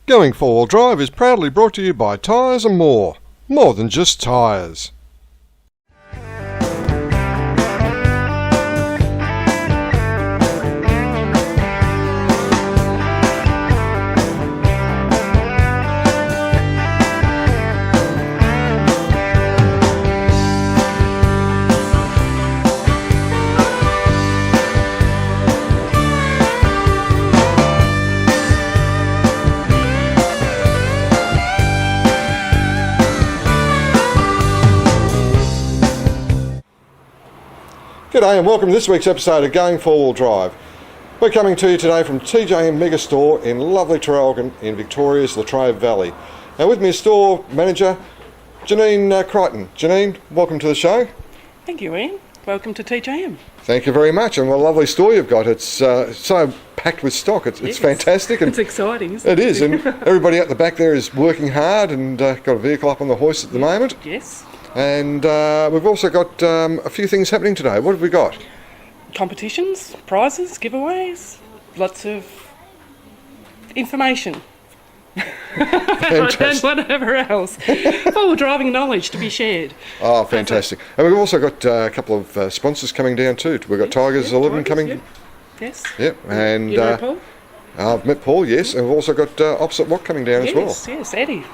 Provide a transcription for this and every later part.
Going Four-Wheel Drive is proudly brought to you by Tyres and More. More than just tyres. G'day and welcome to this week's episode of Going Four-Wheel Drive. We're coming to you today from TJM Megastore in lovely Tallarook in Victoria's Latrobe Valley. Now with me is store manager Janine Crichton. Janine, welcome to the show. Thank you, Ian. Welcome to TJM. Thank you very much, and what a lovely store you've got. It's so packed with stock. It's fantastic. And it's exciting, isn't it? It is, and everybody at the back there is working hard and got a vehicle up on the hoist at the moment. Yes. And we've also got a few things happening today. What have we got? Competitions, prizes, giveaways, lots of information. And whatever else. Full driving knowledge to be shared. Oh, fantastic. And we've also got a couple of sponsors coming down too. We've got Tigers 11 coming. Yep. Yes. Yep. And you know Paul? I've met Paul, yes. And we've also got Opposite What coming down as well. Yes, Eddie.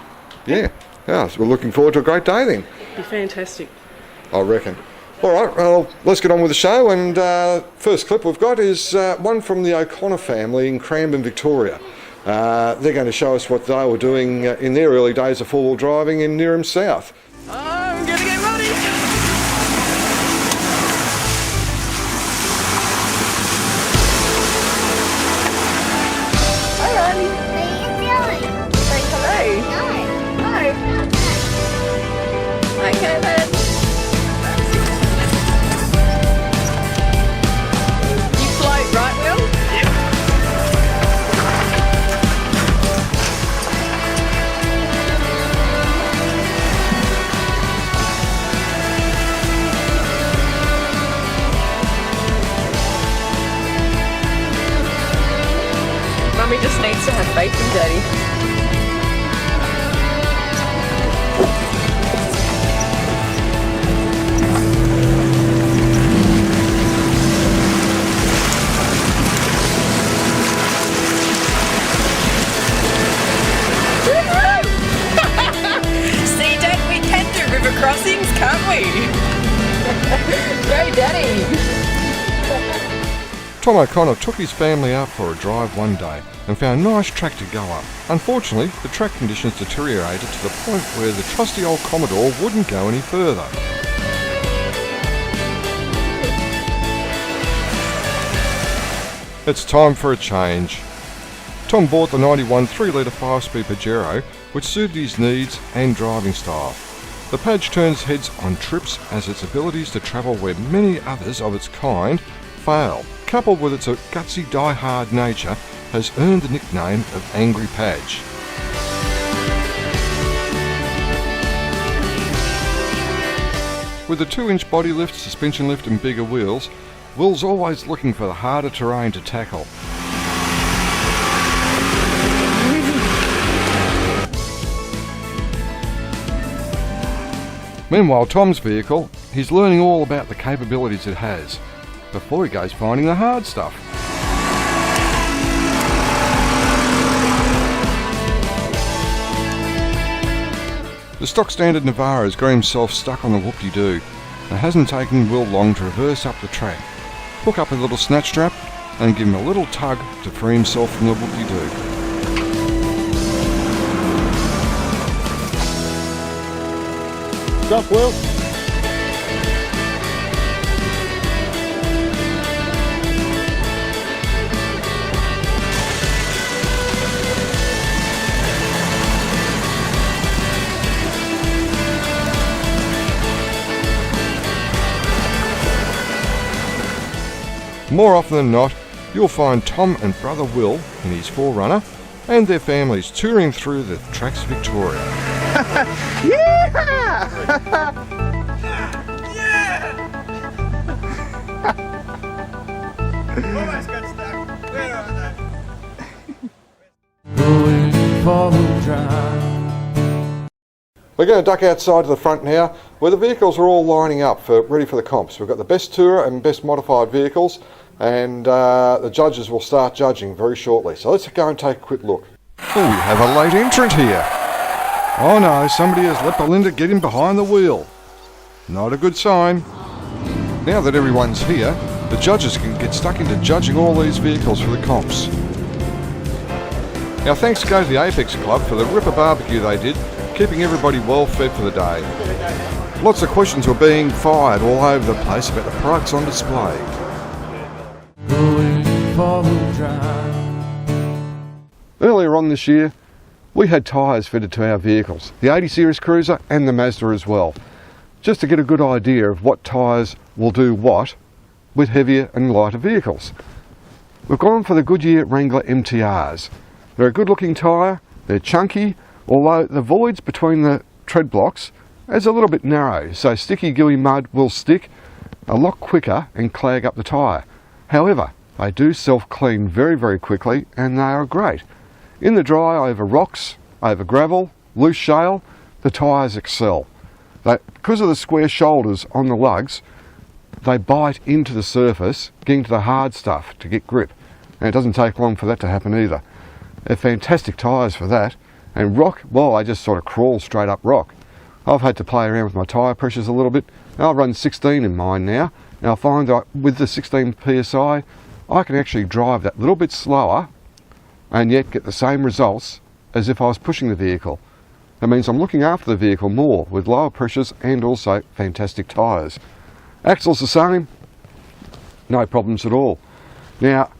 Yeah. Yeah, so we're looking forward to a great day then. Be fantastic. I reckon. All right, well, let's get on with the show. And first clip we've got is one from the O'Connor family in Cranbourne, Victoria. They're going to show us what they were doing in their early days of four-wheel driving in Neerim South. I'm going to get ready. Hi, Ronnie. How are you doing? Say hello. Hi. Hi, Kevin. You float, right, Will? Mummy just needs to have faith in Daddy. See, Dad, we can do river crossings, can't we? Go, Daddy! Tom O'Connor took his family out for a drive one day and found a nice track to go up. Unfortunately, the track conditions deteriorated to the point where the trusty old Commodore wouldn't go any further. It's time for a change. Tom bought the 91 3-litre 5-speed Pajero, which suited his needs and driving style. The Page turns heads on trips as its abilities to travel where many others of its kind fail, coupled with its gutsy die-hard nature, has earned the nickname of Angry Page. With a 2-inch body lift, suspension lift and bigger wheels, Will's always looking for the harder terrain to tackle. Meanwhile, Tom's vehicle, he's learning all about the capabilities it has, before he goes finding the hard stuff. The stock standard Navara has got himself stuck on the whoop-de-doo, and it hasn't taken Will long to reverse up the track, hook up a little snatch strap, and give him a little tug to free himself from the whoop-de-doo. What's up, Will? More often than not, you'll find Tom and brother Will in his 4Runner and their families touring through the tracks of Victoria. Yeah! Almost got stuck. Where are they? Going four-wheel drive. We're going to duck outside to the front now, where the vehicles are all lining up ready for the comps. We've got the best tourer and best modified vehicles, and the judges will start judging very shortly. So let's go and take a quick look. Oh, we have a late entrant here. Oh no, somebody has let Belinda get in behind the wheel. Not a good sign. Now that everyone's here, the judges can get stuck into judging all these vehicles for the comps. Now thanks go to the Apex Club for the ripper barbecue they did, keeping everybody well fed for the day. Lots of questions were being fired all over the place about the products on display. Earlier on this year, we had tyres fitted to our vehicles, the 80 Series Cruiser and the Mazda as well, just to get a good idea of what tyres will do what with heavier and lighter vehicles. We've gone for the Goodyear Wrangler MTRs. They're a good looking tyre, they're chunky, although the voids between the tread blocks is a little bit narrow, so sticky gooey mud will stick a lot quicker and clag up the tyre. However, they do self-clean very, very quickly, and they are great. In the dry, over rocks, over gravel, loose shale, the tyres excel. Because of the square shoulders on the lugs, they bite into the surface, getting to the hard stuff to get grip. And it doesn't take long for that to happen either. They're fantastic tyres for that. And rock, well, I just sort of crawl straight up rock. I've had to play around with my tyre pressures a little bit. I'll run 16 in mine now, and I'll find that with the 16 PSI, I can actually drive that little bit slower and yet get the same results as if I was pushing the vehicle. That means I'm looking after the vehicle more with lower pressures and also fantastic tyres. Axles the same, no problems at all. Now,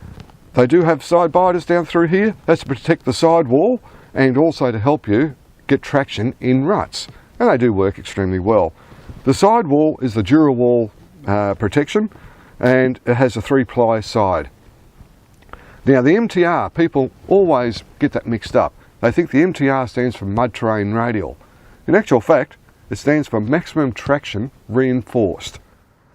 they do have side biters down through here. That's to protect the sidewall and also to help you get traction in ruts. And they do work extremely well. The sidewall is the DuraWall protection, and it has a 3-ply side. Now the MTR, people always get that mixed up. They think the MTR stands for Mud Terrain Radial. In actual fact, it stands for Maximum Traction Reinforced.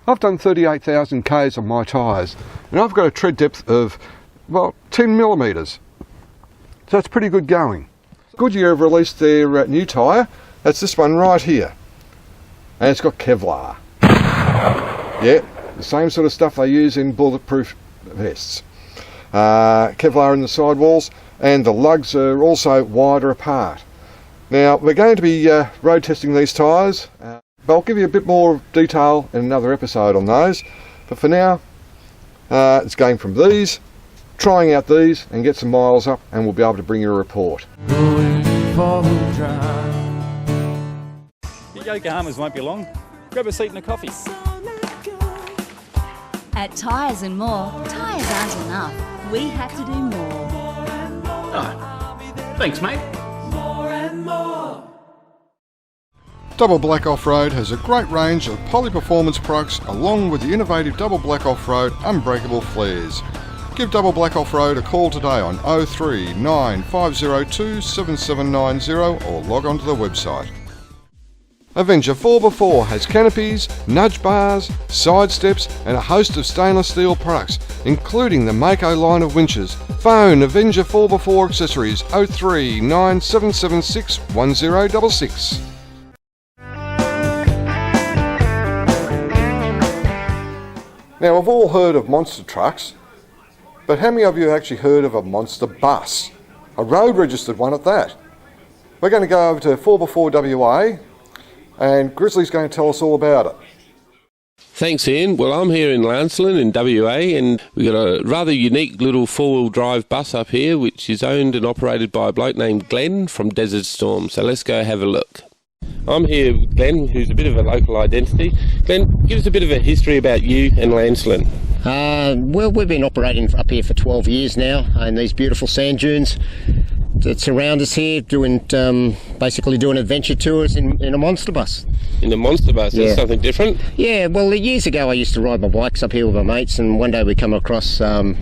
I've done 38,000 Ks on my tyres, and I've got a tread depth of, well, 10 millimetres. So it's pretty good going. Goodyear have released their new tyre. That's this one right here. And it's got Kevlar. Yeah, the same sort of stuff they use in bulletproof vests. Kevlar in the sidewalls, and the lugs are also wider apart. Now, we're going to be road testing these tyres. But I'll give you a bit more detail in another episode on those. But for now, it's going from these, trying out these and get some miles up, and we'll be able to bring you a report. Your Yokohamas won't be long. Grab a seat and a coffee. At Tyres and More, tyres aren't enough. We have to do more. Oh, thanks, mate. Double Black Off-Road has a great range of poly-performance products along with the innovative Double Black Off-Road unbreakable flares. Give Double Black Off-Road a call today on 03 9502 7790 or log on to the website. Avenger 4x4 has canopies, nudge bars, side steps and a host of stainless steel products, including the Mako line of winches. Phone Avenger 4x4 accessories 03 9776 1066. Now, we've all heard of monster trucks, but how many of you have actually heard of a monster bus? A road registered one at that. We're going to go over to 4x4 WA, and Grizzly's going to tell us all about it. Thanks, Ian. Well, I'm here in Lancelin in WA, and we've got a rather unique little four-wheel drive bus up here, which is owned and operated by a bloke named Glenn from Desert Storm. So let's go have a look. I'm here with Glenn, who's a bit of a local identity. Glenn, give us a bit of a history about you and Lancelin. Well, we've been operating up here for 12 years now in these beautiful sand dunes that surround us here, basically doing adventure tours in a monster bus. In a monster bus? That's something different? Yeah, well, years ago I used to ride my bikes up here with my mates, and one day we come across a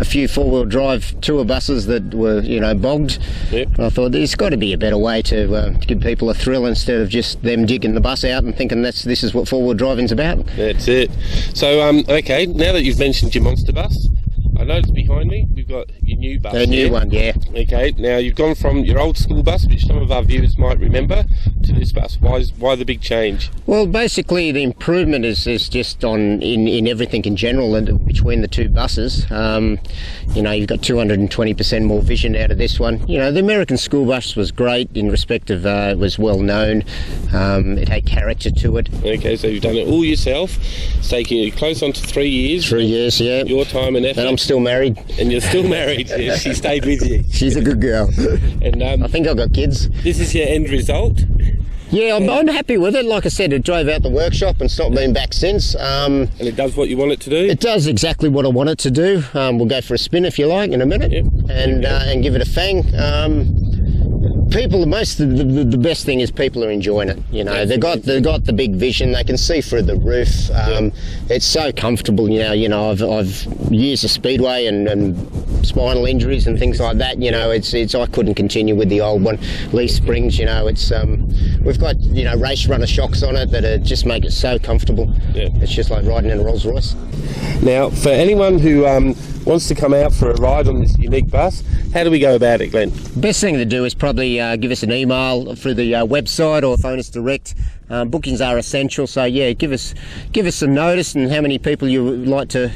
few four-wheel drive tour buses that were, bogged. Yep. I thought there's got to be a better way to give people a thrill instead of just them digging the bus out and thinking this is what four-wheel driving's about. That's it. So, okay, now that you've mentioned your monster bus, I noticed behind me we've got your new bus. A new one, yeah. Okay, now you've gone from your old school bus, which some of our viewers might remember, to this bus. Why the big change? Well, basically the improvement is just in everything in general and between the two buses. You know, you've got 220% more vision out of this one. You know, the American school bus was great in respect of it was well known. It had character to it. Okay, so you've done it all yourself. It's taken you close on to 3 years. 3 years, yeah. Your time and effort. And I'm still married. And you're still married. Yeah, she stayed with you. She's a good girl. And I think I've got kids. This is your end result. Yeah, I'm happy with it. Like I said, it drove out the workshop and it's not been back since. And it does what you want it to do? It does exactly what I want it to do. We'll go for a spin if you like in a minute. Yep. And give it a fang. People, the best thing is people are enjoying it. You know, they've got the big vision. They can see through the roof. It's so comfortable. You know, I've years of speedway and spinal injuries and things like that. You know, it's I couldn't continue with the old one. Leaf springs. You know, it's we've got race runner shocks on it that just make it so comfortable. Yeah. It's just like riding in a Rolls Royce. Now, for anyone who wants to come out for a ride on this unique bus, how do we go about it, Glenn? Best thing to do is probably give us an email through the website or phone us direct. Bookings are essential, so yeah, give us some notice and how many people you would like to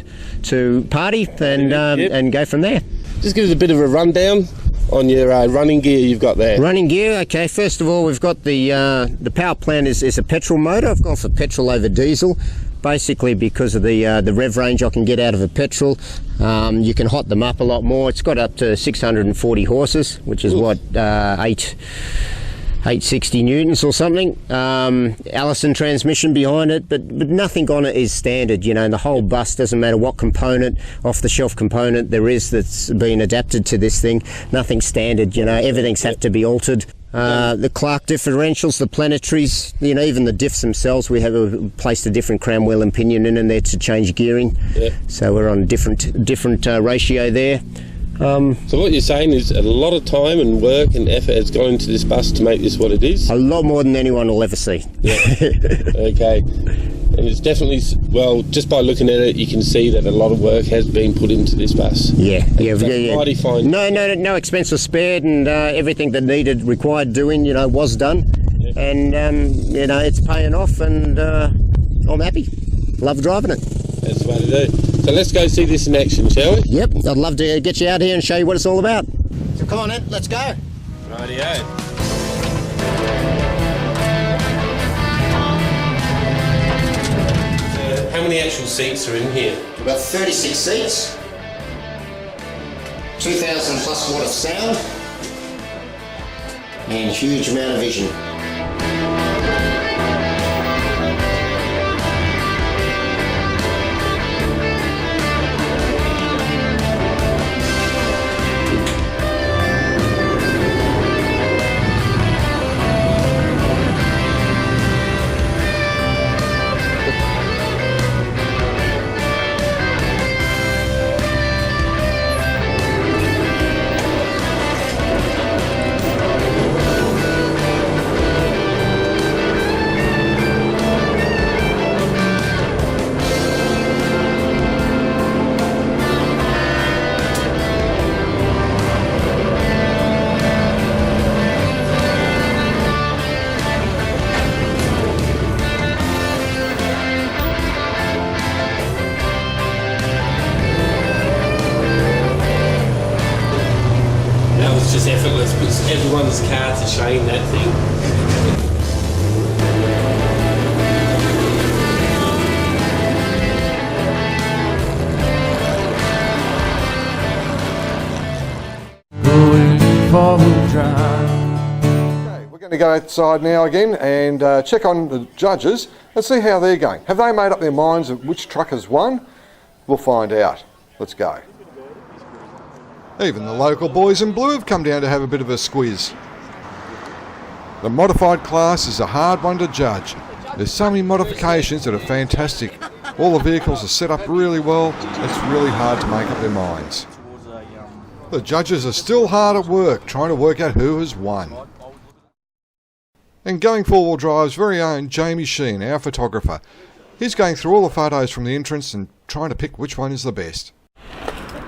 party and go from there. Just give us a bit of a rundown on your running gear you've got there. Running gear, okay. First of all, we've got the power plant is a petrol motor. I've gone for petrol over diesel. Basically because of the rev range I can get out of a petrol. You can hot them up a lot more. It's got up to 640 horses, which is 860 newtons or something. Allison transmission behind it, but nothing on it is standard. You know, the whole bus, doesn't matter what component, off-the-shelf component there is that's been adapted to this thing. Nothing's standard. You know, everything's had to be altered. The Clark differentials, the planetaries, even the diffs themselves, we have placed a different crown wheel and pinion in there to change gearing. Yeah. So we're on different ratio there. So what you're saying is a lot of time and work and effort has gone into this bus to make this what it is? A lot more than anyone will ever see. Yeah. Okay. And it's definitely, well, just by looking at it, you can see that a lot of work has been put into this bus. Yeah. Mighty fine. No expense was spared, and everything that required doing, was done. Yeah. And, it's paying off, and I'm happy. Love driving it. That's the way to do. So let's go see this in action, shall we? Yep, I'd love to get you out here and show you what it's all about. So come on, Ed, let's go. Rightio. How many actual seats are in here? About 36 seats, 2,000 plus watt of sound, and huge amount of vision. Just effortless, but everyone's car to shame that thing. Okay, we're going to go outside now again and check on the judges and see how they're going. Have they made up their minds of which truck has won? We'll find out. Let's go. Even the local boys in blue have come down to have a bit of a squiz. The modified class is a hard one to judge. There's so many modifications that are fantastic. All the vehicles are set up really well. It's really hard to make up their minds. The judges are still hard at work trying to work out who has won. And going four-wheel drive's very own Jamie Sheen, our photographer. He's going through all the photos from the entrance and trying to pick which one is the best.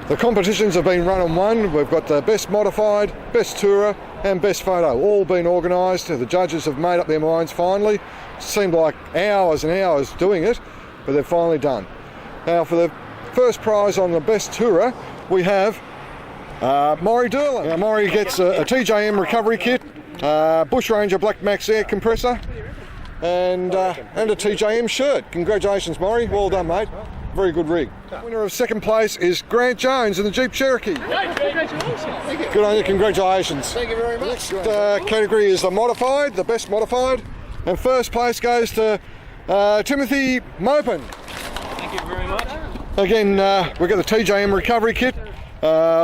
The competitions have been run on one. We've got the best modified, best tourer and best photo, all been organised. The judges have made up their minds finally. It seemed like hours and hours doing it, but they're finally done. Now for the first prize on the best tourer, we have Maury Durlin. Now Maury gets a TJM recovery kit, Bush Ranger Black Max air compressor, and a TJM shirt. Congratulations Maury, well done mate. Very good rig. Winner of second place is Grant Jones in the Jeep Cherokee. Congratulations. Good on you, congratulations. Thank you very much. Next category is the modified, the best modified. And first place goes to Timothy Mopin. Thank you very much. Again, we've got the TJM recovery kit,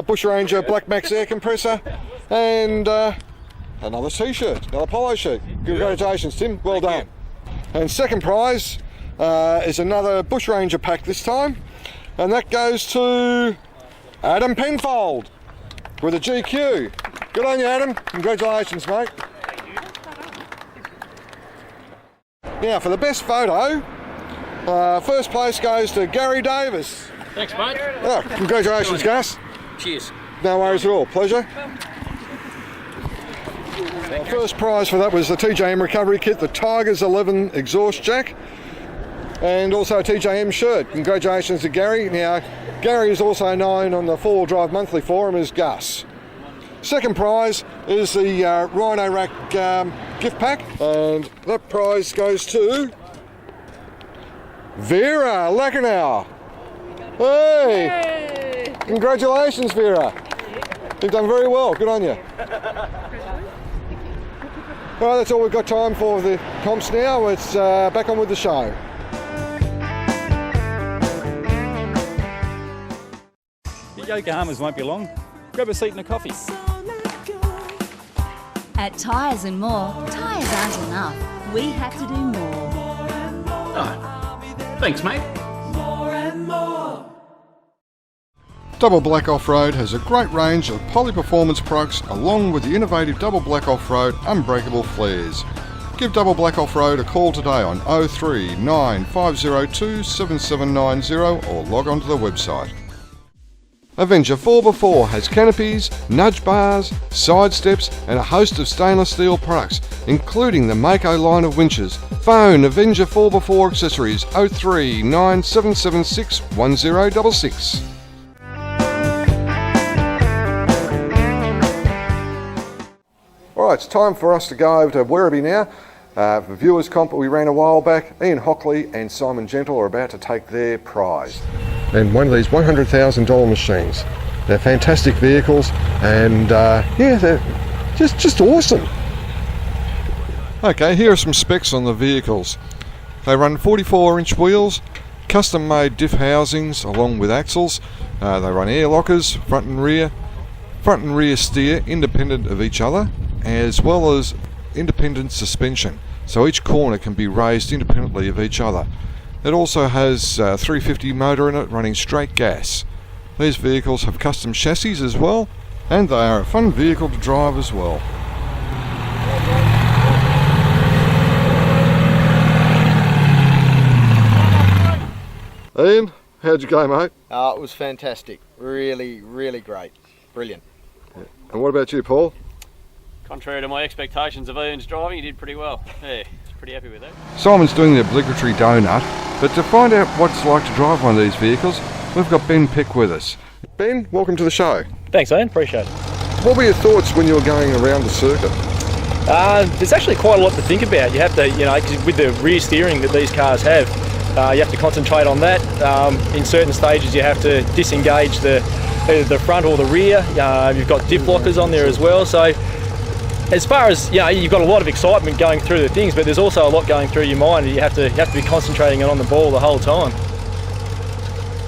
Bush Ranger Black Max air compressor, and another t-shirt, another polo shirt. Congratulations Tim, well done. And second prize is another Bush Ranger pack this time, and that goes to Adam Penfold with a GQ. Good on you Adam, congratulations mate. Now for the best photo, first place goes to Gary Davis. Thanks, mate. Oh, congratulations Gus. Cheers. No worries at all, pleasure. First prize for that was the TJM recovery kit, the Tigers 11 exhaust jack, and also a TJM shirt. Congratulations to Gary. Now, Gary is also known on the 4-Wheel Drive Monthly Forum as Gus. Second prize is the Rhino Rack gift pack, and that prize goes to Vera Lacanau. Hey! Congratulations, Vera. You've done very well. Good on you. Well, that's all we've got time for the comps now. It's back on with the show. The Yokohamas won't be long. Grab a seat and a coffee. At Tyres and More, tyres aren't enough. We have to do more. Oh, thanks, mate. Double Black Off-Road has a great range of poly-performance products along with the innovative Double Black Off-Road unbreakable flares. Give Double Black Off-Road a call today on 03 9502 7790 or log on to the website. Avenger 4x4 has canopies, nudge bars, side steps and a host of stainless steel products, including the Mako line of winches. Phone Avenger 4x4 accessories 03 9776 1066. Alright, it's time for us to go over to Werribee now. For viewers comp that we ran a while back, Ian Hockley and Simon Gentle are about to take their prize. And one of these $100,000 machines. They're fantastic vehicles and yeah, they're just awesome. Okay, here are some specs on the vehicles. They run 44-inch wheels, custom made diff housings along with axles. They run air lockers, front and rear steer independent of each other, as well as independent suspension, so each corner can be raised independently of each other. It also has a 350 motor in it running straight gas. These vehicles have custom chassis as well, and they are a fun vehicle to drive as well. Ian, how'd you go mate? It was fantastic, really, really great, brilliant. Yeah. And what about you Paul? Contrary to my expectations of Ian's driving, he did pretty well. Yeah, pretty happy with that. Simon's doing the obligatory donut, but to find out what it's like to drive one of these vehicles, we've got Ben Peck with us. Ben, welcome to the show. Thanks, Ian. Appreciate it. What were your thoughts when you were going around the circuit? There's actually quite a lot to think about. You have to, with the rear steering that these cars have, you have to concentrate on that. In certain stages, you have to disengage either the front or the rear. You've got diff lockers on there as well. So, as far as you've got a lot of excitement going through the things, but there's also a lot going through your mind. You have to be concentrating on the ball the whole time.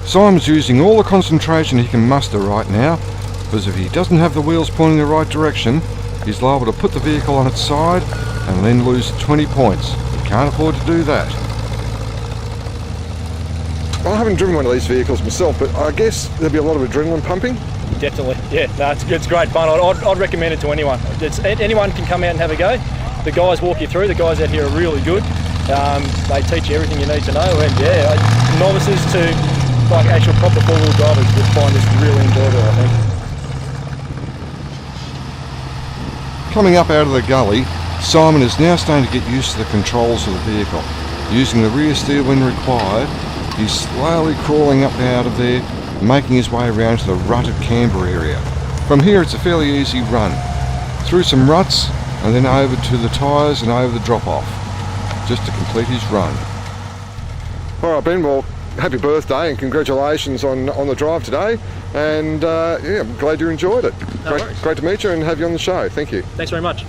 Simon's using all the concentration he can muster right now, because if he doesn't have the wheels pointing the right direction, he's liable to put the vehicle on its side and then lose 20 points. He can't afford to do that. I haven't driven one of these vehicles myself, but I guess there'll be a lot of adrenaline pumping. Definitely, yeah. No, it's great fun. I'd recommend it to anyone. Anyone can come out and have a go. The guys walk you through. The guys out here are really good. They teach you everything you need to know. And yeah, novices to like actual proper four-wheel drivers would find this really enjoyable, I think. Coming up out of the gully, Simon is now starting to get used to the controls of the vehicle. Using the rear steer when required, he's slowly crawling up out of there, making his way around to the rutted camber area. From here it's a fairly easy run, through some ruts and then over to the tyres and over the drop-off, just to complete his run. All right, Ben, well, happy birthday and congratulations on the drive today, and yeah, I'm glad you enjoyed it. Great to meet you and have you on the show. Thank you. Thanks very much.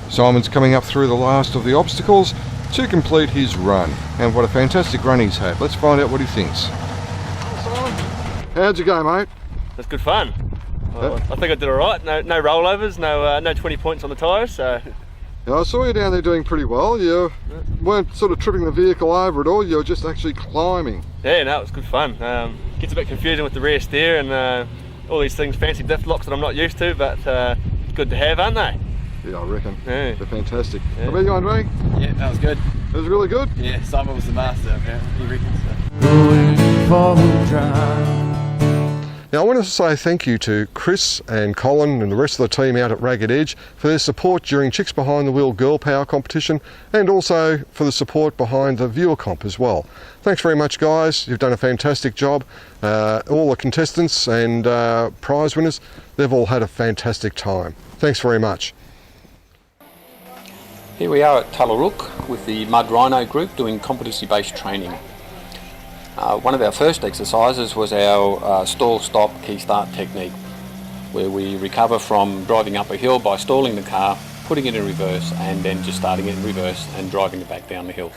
Simon's coming up through the last of the obstacles to complete his run, and what a fantastic run he's had. Let's find out what he thinks. How'd you go, mate? That's good fun. Well, I think I did all right. No rollovers, no 20 points on the tyres. So. Yeah, I saw you down there doing pretty well. You weren't sort of tripping the vehicle over at all. You were just actually climbing. Yeah, no, it was good fun. Gets a bit confusing with the rear steer and all these things, fancy diff locks that I'm not used to, but good to have, aren't they? Yeah, I reckon. Yeah. They're fantastic. Yeah. How about you, Andre? Yeah, that was good. It was really good? Yeah, Simon was the master, apparently, he reckons so. Now I want to say thank you to Chris and Colin and the rest of the team out at Ragged Edge for their support during Chicks Behind the Wheel Girl Power competition, and also for the support behind the viewer comp as well. Thanks very much, guys. You've done a fantastic job. All the contestants and prize winners, they've all had a fantastic time. Thanks very much. Here we are at Tallarook with the Mud Rhino group doing competency-based training. One of our first exercises was our stall, stop, key start technique, where we recover from driving up a hill by stalling the car, putting it in reverse and then just starting it in reverse and driving it back down the hill.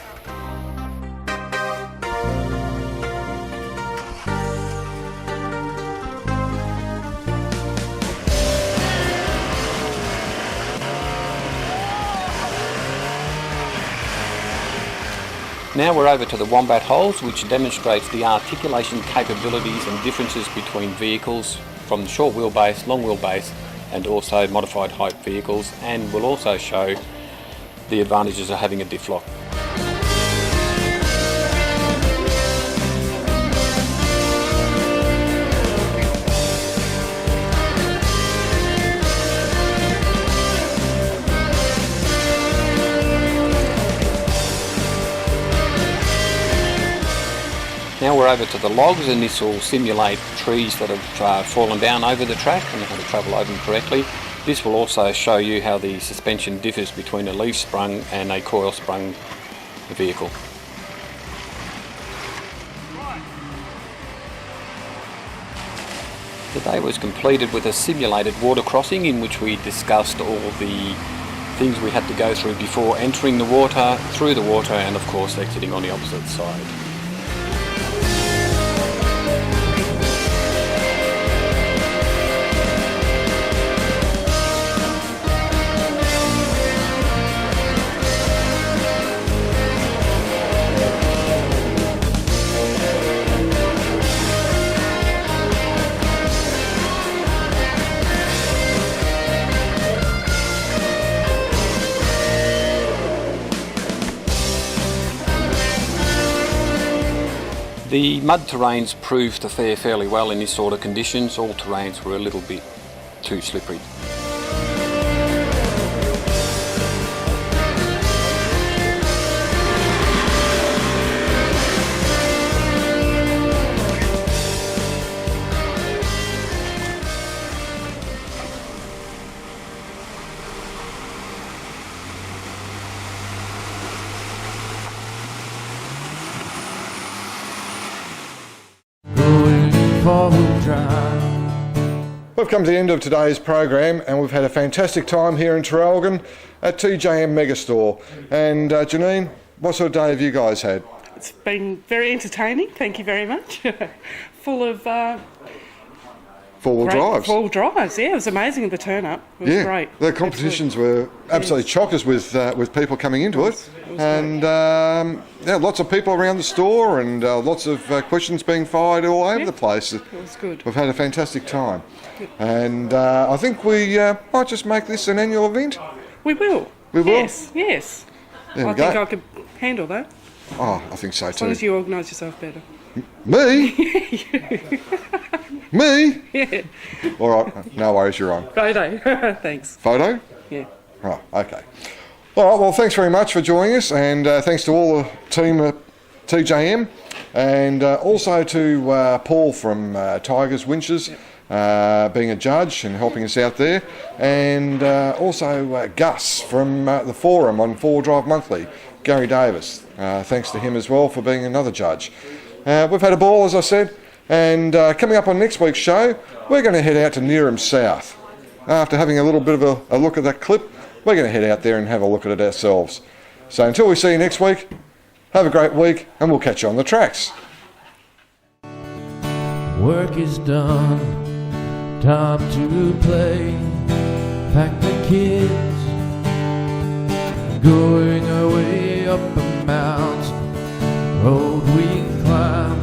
Now we're over to the wombat holes, which demonstrates the articulation capabilities and differences between vehicles from the short wheelbase, long wheelbase and also modified height vehicles, and will also show the advantages of having a diff lock. Now we're over to the logs, and this will simulate trees that have fallen down over the track and how to travel over them correctly. This will also show you how the suspension differs between a leaf sprung and a coil sprung vehicle. The day was completed with a simulated water crossing in which we discussed all the things we had to go through before entering the water, through the water and of course exiting on the opposite side. The mud terrains proved to fare fairly well in this sort of conditions. All terrains were a little bit too slippery. We've come to the end of today's program and we've had a fantastic time here in Traralgon at TJM Megastore. And Janine, what sort of day have you guys had? It's been very entertaining, thank you very much. Full of four-wheel drives. Four-wheel drives, yeah, it was amazing the turn-up. It was great. The competitions were absolutely chockers with people coming into it. And yeah, lots of people around the store and lots of questions being fired all over the place. It was good. We've had a fantastic time. And I think we might just make this an annual event. We will. We will? Yes, yes. There I we go. think I could handle that. Oh, I think so too. As long as you organise yourself better. Me? Me? Yeah. All right, no worries, you're on. Photo. Thanks. Photo? Yeah. Right, okay. All right, well, thanks very much for joining us, and thanks to all the team at TJM, and also to Paul from Tigers Winches, being a judge and helping us out there, and also Gus from the forum on 4 Drive Monthly, Gary Davis. Thanks to him as well for being another judge. We've had a ball, as I said, and coming up on next week's show, we're going to head out to Neerim South. After having a little bit of a look at that clip, we're going to head out there and have a look at it ourselves. So until we see you next week, have a great week, and we'll catch you on the tracks. Work is done, time to play. Pack the kids, going away up a mountain. Road we climb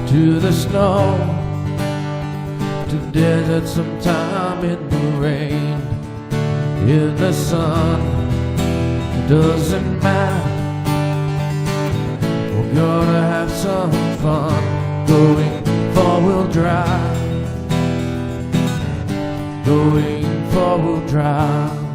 to the snow, to desert sometime in the rain. In the sun, it doesn't matter. We're gonna have some fun going 4-wheel drive, going 4-wheel drive.